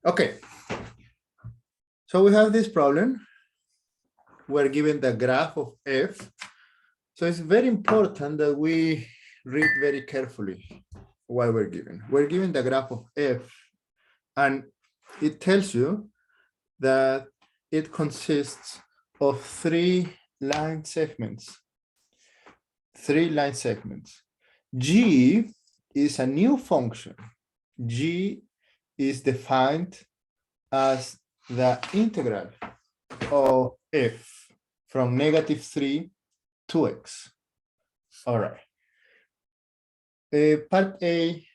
Okay. So we have this problem. We're given the graph of f. So it's very important that we read very carefully what we're given. We're given the graph of f, and it tells you that it consists of 3 line segments. 3 line segments. G is a new function. G is defined as the integral of f from -3 to x. All right. Part A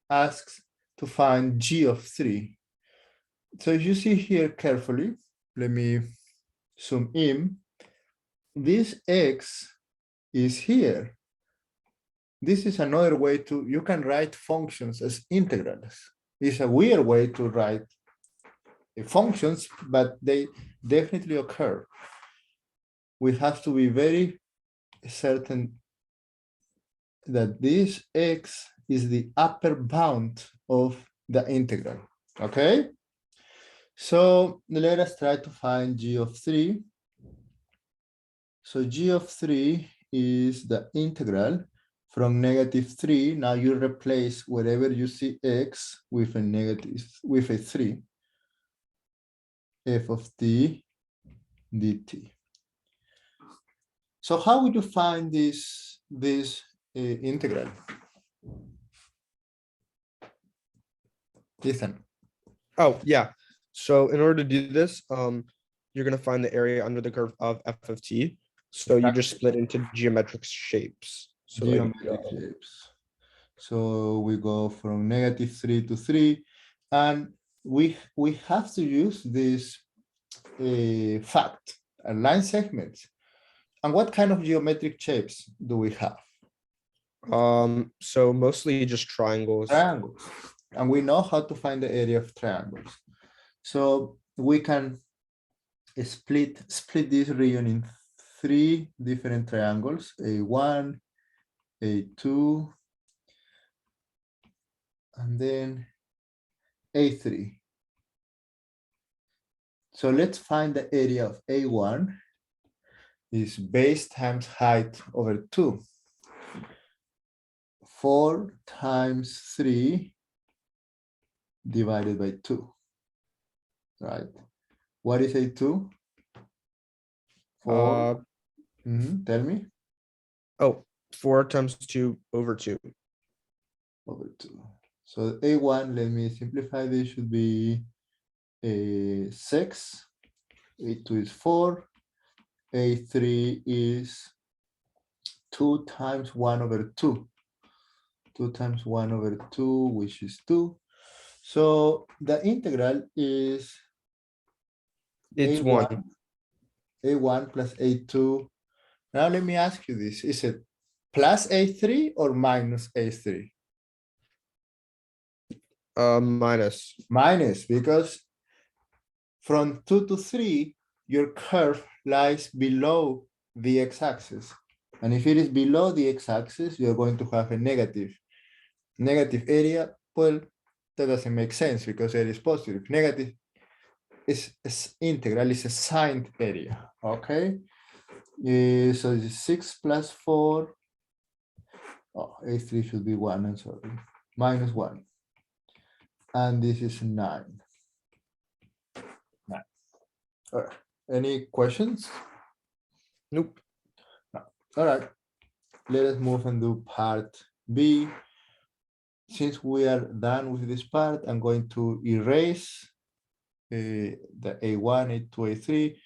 asks to find g of 3. So if you see here carefully, let me zoom in. This x is here. This is another way to, you can write functions as integrals. It's a weird way to write functions, but they definitely occur. We have to be very certain that this x is the upper bound of the integral, okay? So let us try to find g of 3. So g of 3 is the integral from -3. Now you replace wherever you see x with a 3. F of t dt. So how would you find this integral? Ethan. Oh, yeah. So in order to do this, you're going to find the area under the curve of f of t. So you just split into geometric shapes. So Geometric shapes. So we go from -3 to 3, and we have to use this fact, line segments. And what kind of geometric shapes do we have? So mostly just triangles. Triangles. And we know how to find the area of triangles. So we can split this region in 3 different triangles, A1, A2, and then A3. So let's find the area of A1 is base times height over 2. 4 times 3 divided by 2, right? What is A2? 4. Tell me. Oh, 4 times 2 over 2. Over 2. So A1, let me simplify this, should be a 6. A2 is 4. A3 is 2 times 1 over 2. 2 times 1 over 2, which is 2. So the integral is It's A1, 1. A1 plus A2. Now let me ask you this. Is it plus A3 or minus A3? Minus. Minus, because from 2 to 3, your curve lies below the x-axis. And if it is below the x-axis, you're going to have a negative area. Well, that doesn't make sense because it is positive. Negative is integral, is a signed area, okay? So it's 6 plus 4. Oh, A3 should be 1, I'm sorry. Minus 1. And this is 9. All right. Any questions? Nope. No. All right. Let us move and do part B. Since we are done with this part, I'm going to erase the A1, A2, A3,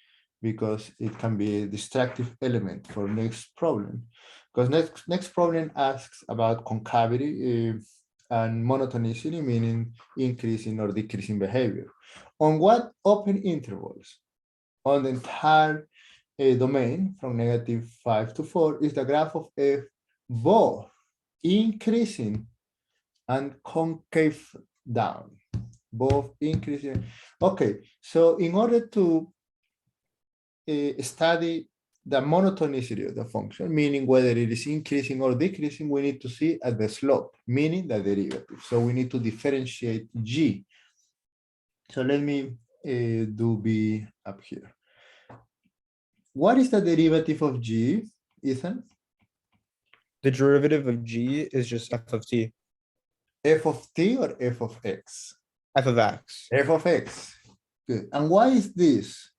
because it can be a distractive element for next problem. Because next problem asks about concavity and monotonicity, meaning increasing or decreasing behavior. On what open intervals on the entire domain from -5 to 4 is the graph of f both increasing and concave down, both increasing. Okay, so in order to study the monotonicity of the function, meaning whether it is increasing or decreasing, we need to see at the slope, meaning the derivative. So we need to differentiate g. So let me do B up here. What is the derivative of G, Ethan? The derivative of G is just f of t, F of T or F of X? f of x. F of X. Good. And why is this?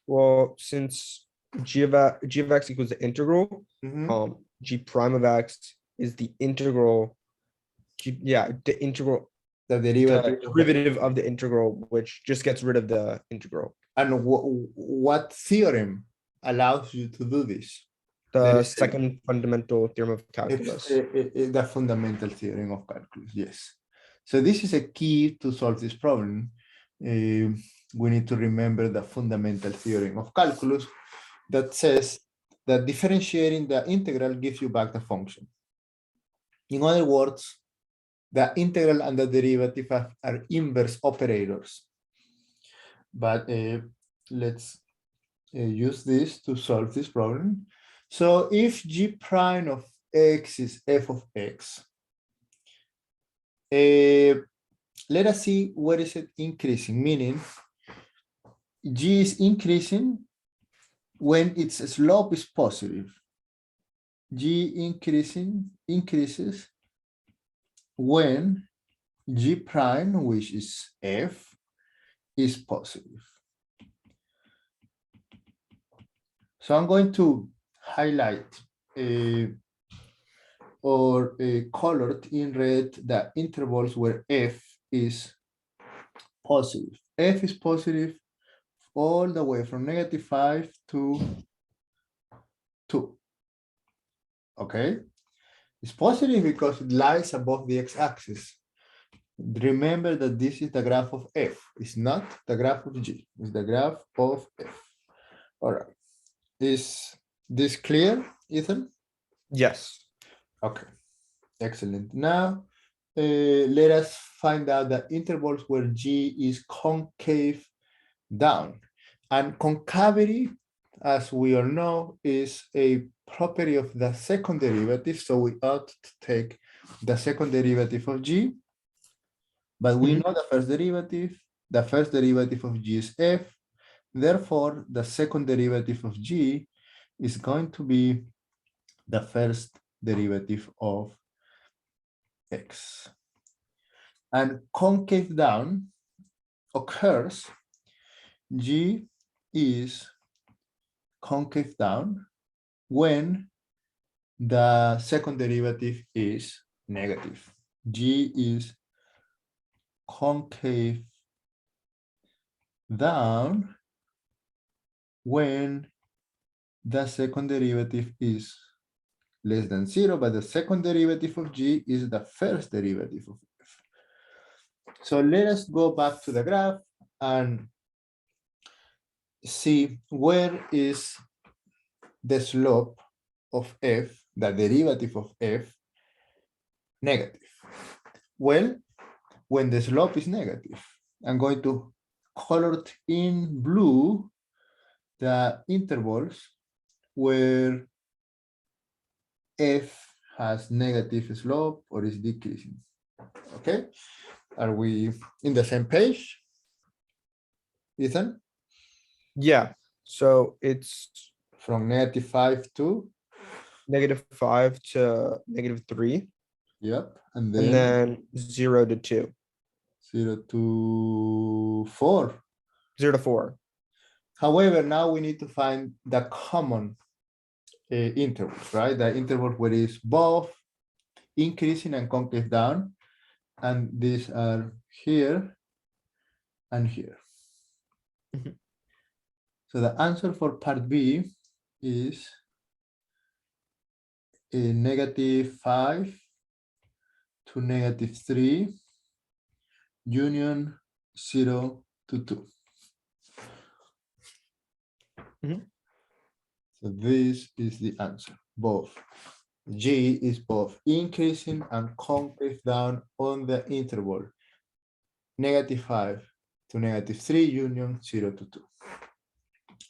Well, since g of x equals the integral, Mhm. g prime of x is the integral. The integral, The the derivative of X. derivative of the integral, which just gets rid of the integral. And what theorem allows you to do this? Let The me tell you. second fundamental theorem of It's calculus. the fundamental theorem of calculus, yes. So this is a key to solve this problem. We need to remember the fundamental theorem of calculus that says that differentiating the integral gives you back the function. In other words, the integral and the derivative are inverse operators. But let's use this to solve this problem. So if g prime of x is f of x, let us see where is it increasing, meaning g is increasing when its slope is positive. G increases when g prime, which is f, is positive. So I'm going to highlight or colored in red the intervals where f is positive. F is positive all the way from -5 to 2. Okay, it's positive because it lies above the x-axis. Remember that this is the graph of f. It's not the graph of g. It's the graph of f. All right. Is this clear, Ethan? Yes. Okay, excellent. Now, let us find out the intervals where g is concave down. And concavity, as we all know, is a property of the second derivative. So we ought to take the second derivative of g. But we know the first derivative. The first derivative of g is f. Therefore, the second derivative of g is going to be the first derivative of x. And concave down occurs, g is concave down when the second derivative is negative. G is concave down when the second derivative is less than 0, but the second derivative of g is the first derivative of f. So let us go back to the graph and see where is the slope of f, the derivative of f, negative. Well, when the slope is negative, I'm going to color it in blue the intervals where f has negative slope or is decreasing. Okay, are we in the same page, Ethan? Yeah. So it's From -5 to, -5 to -3, yep, and and then then 0 to 2, 0 to 4. 0 to 4. However, now we need to find the common intervals, right? The interval where it's both increasing and concave down, and these are here and here. Mhm. So the answer for part B is -5 to -3 union 0 to 2. Mhm. So this is the answer, both. G is both increasing and concave down on the interval -5 to -3 union 0 to 2.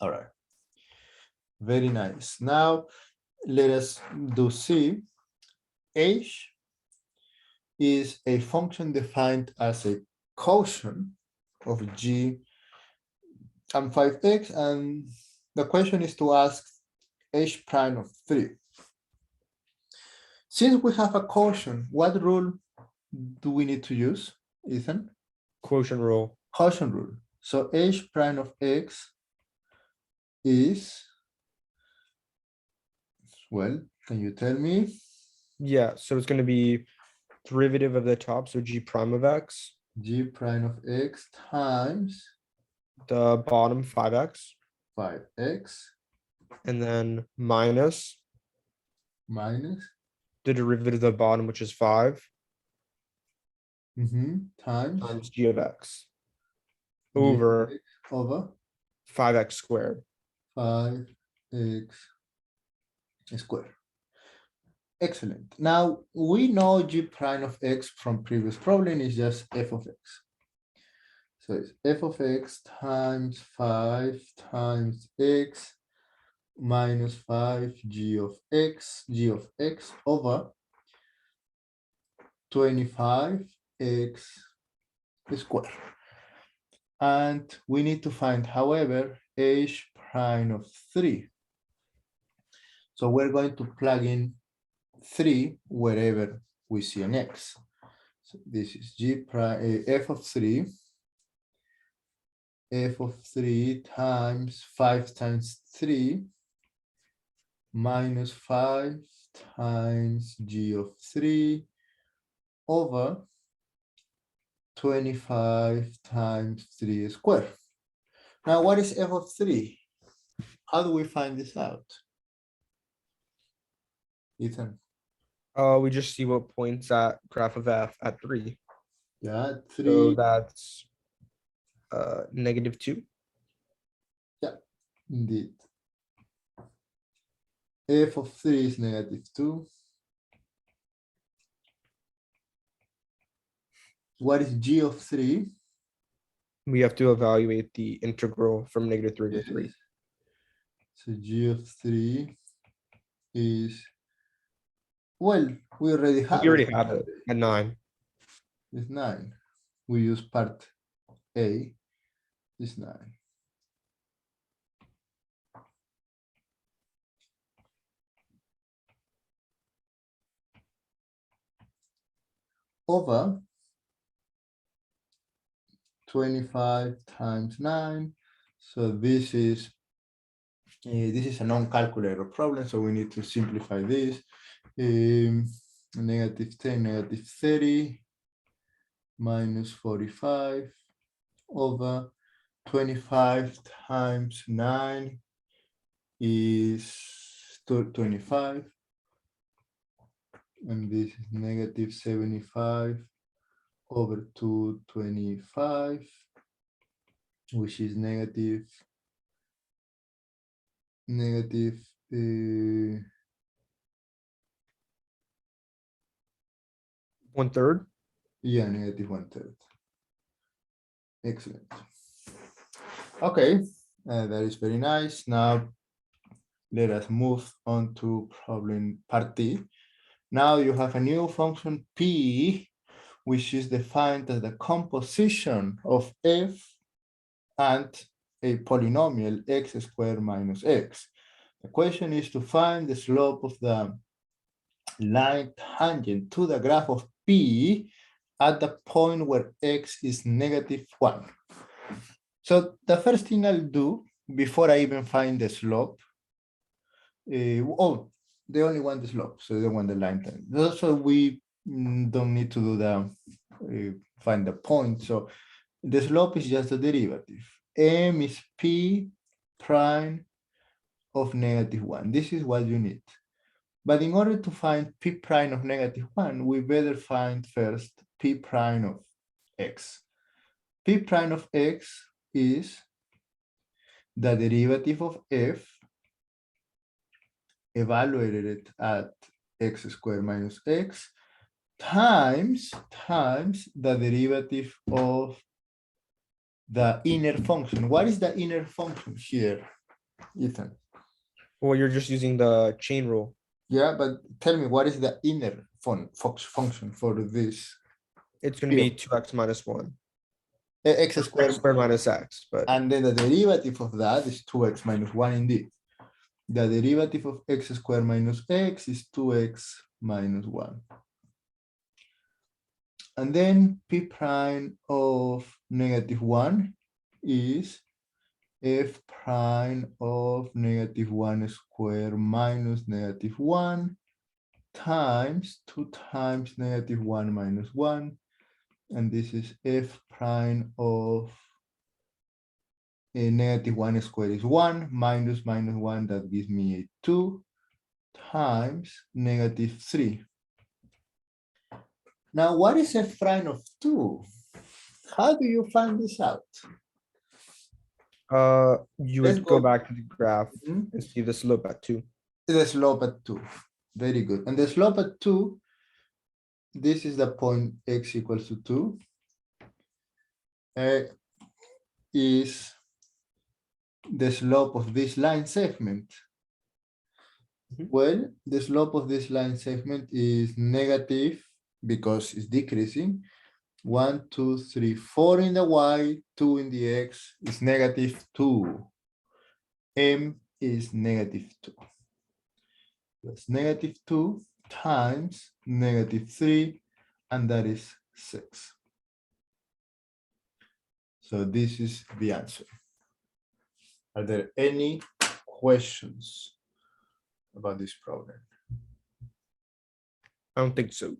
All right, very nice. Now let us do C. H is a function defined as a quotient of g and 5x, and the question is to ask h prime of 3. Since we have a quotient, what rule do we need to use, Ethan? Quotient rule. Quotient rule. So h prime of x is, well, can you tell me? Yeah, so it's going to be derivative of the top, so g prime of x, G prime of x times the bottom 5x, 5x and then minus minus the derivative of the bottom, which is 5, times times g of x g of over x over 5x squared. 5x squared. Excellent. Now we know g prime of x from previous problem is just f of x. So it's f of x times 5 times x minus 5 g of x over 25x squared. And we need to find, however, h prime of 3. So we're going to plug in 3 wherever we see an x. So this is g prime f of 3 times 5 times 3 minus 5 times g of 3 over 25 times 3 squared. Now, what is f of 3? How do we find this out? Ethan? We just see what points at graph of f at 3. Yeah, So 3. that's -2. Yeah, indeed. F of 3 is -2. What is g of 3? We have to evaluate the integral from -3 to 3. Yes. So g of 3 is, well, we already have We already have it at 9. It's 9. We use part A, is 9. Over 25 times 9. So this is a non-calculator problem, so we need to simplify this. -10, -30, minus 45 over 25 times 9 is 25. And this is -75 over 225, which is negative 1/3. yeah, -1/3. Excellent. Okay, that is very nice. Now let us move on to problem part D. Now you have a new function p, which is defined as the composition of f and a polynomial x squared minus x. The question is to find the slope of the line tangent to the graph of p at the point where x is -1. So the first thing I'll do before I even find the slope, they only want the slope, so they don't want the line tangent. So we don't need to do the find the point. So the slope is just the derivative. M is p prime of -1. This is what you need. But in order to find p prime of -1, we better find first p prime of x. P prime of x is the derivative of f evaluated at x squared minus x times the derivative of the inner function. What is the inner function here, Ethan? Well, you're just using the chain rule. Yeah, but tell me, what is the inner function for this? It's going to be 2x minus 1. X X squared, squared minus X, but and then the derivative of that is 2x minus 1 indeed. The derivative of x squared minus x is 2x minus 1. And then p prime of -1 is f prime of -1 squared minus -1 times 2 times -1 minus 1. And this is f prime of -1 squared is 1 minus 1, that gives me a 2 times -3. Now, what is f prime of 2? How do you find this out? you Let's would go go- back to the graph Mhm. and see the slope at 2. The slope at 2. Very good. And the slope at 2, this is the point x equals to 2, is the slope of this line segment. Mhm. Well, the slope of this line segment is negative because it's decreasing. 1, 2, 3, 4 in the y, 2 in the x is -2. M is -2. That's -2 times -3, and that is 6. So this is the answer. Are there any questions about this problem? I don't think so.